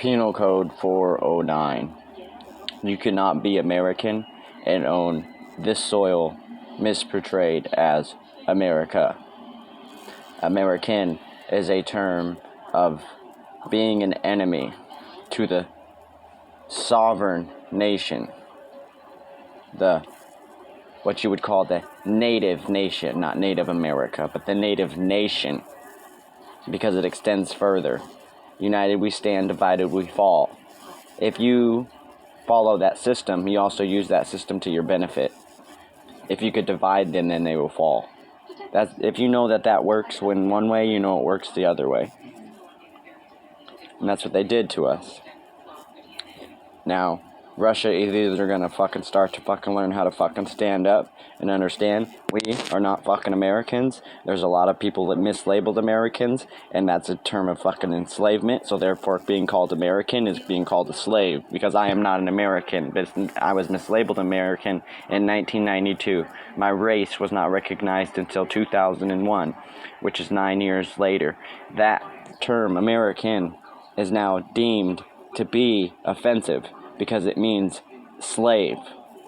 Penal Code 409. You cannot be American and own this soil misportrayed as America. American is a term of being an enemy to the sovereign nation, what you would call the native nation, not Native America, but the native nation, because it extends further. United we stand, divided we fall. If you follow that system, you also use that system to your benefit. If you could divide them, then they will fall. If you know that works when one way, you know it works the other way. And that's what they did to us. Now, Russia is either gonna fucking start to fucking learn how to fucking stand up and understand we are not fucking Americans. There's a lot of people that mislabeled Americans, and that's a term of fucking enslavement. So therefore, being called American is being called a slave, because I am not an American, but I was mislabeled American in 1992. My race was not recognized until 2001, which is 9 years later. That term, American, is now deemed to be offensive because it means slave,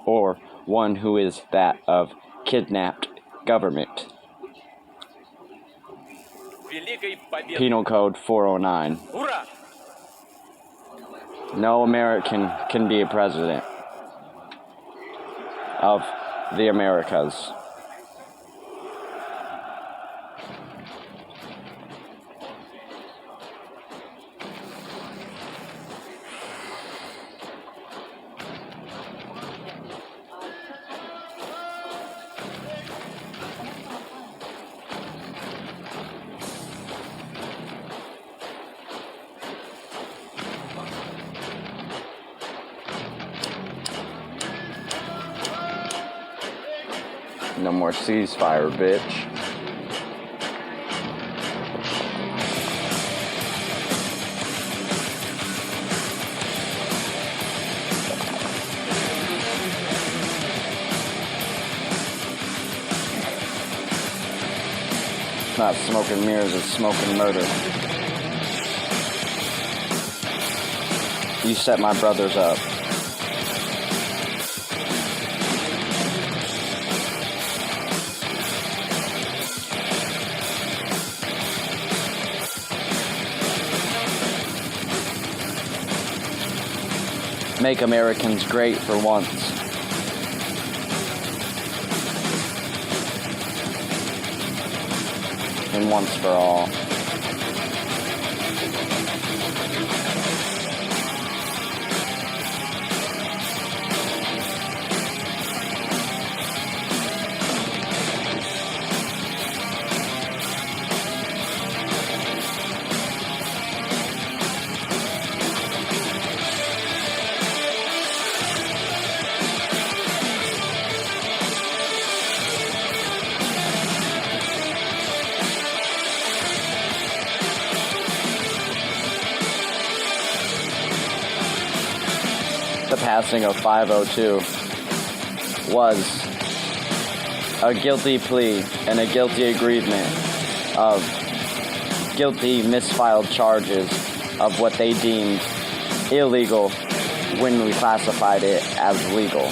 or one who is that of kidnapped government. Penal Code 409. No American can be a president of the Americas. No more ceasefire, bitch. It's not smoke and mirrors, it's smoke and murder. You set my brothers up. Make Americans great for once. And once for all. The passing of 502 was a guilty plea and a guilty agreement of guilty misfiled charges of what they deemed illegal when we classified it as legal.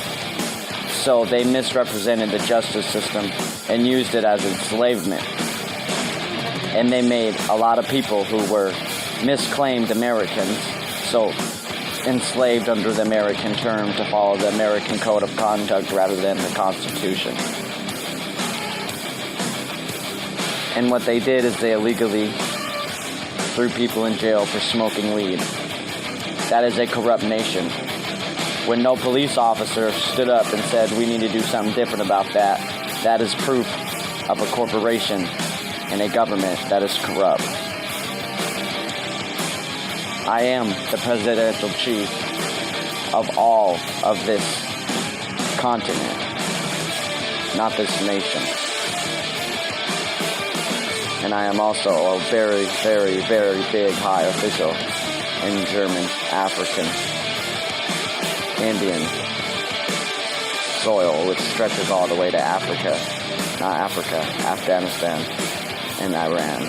So they misrepresented the justice system and used it as enslavement. And they made a lot of people who were misclaimed Americans, so enslaved under the American term, to follow the American Code of Conduct rather than the Constitution. And what they did is they illegally threw people in jail for smoking weed. That is a corrupt nation. When no police officer stood up and said, we need to do something different about that, that is proof of a corporation and a government that is corrupt. I am the presidential chief of all of this continent, not this nation. And I am also a very, very, very big high official in German, African, Indian soil, which stretches all the way to Africa. Not Africa, Afghanistan, and Iran.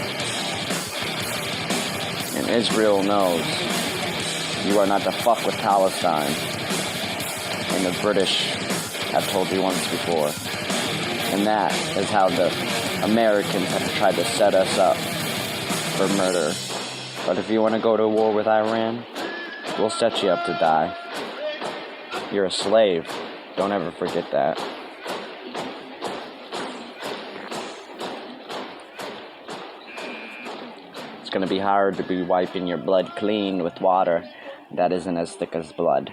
And Israel knows You are not to fuck with Palestine. And the British have told you once before. And that is how the Americans have tried to set us up for murder. But if you want to go to war with Iran, we'll set you up to die. You're a slave. Don't ever forget that. It's going to be hard to be wiping your blood clean with water that isn't as thick as blood.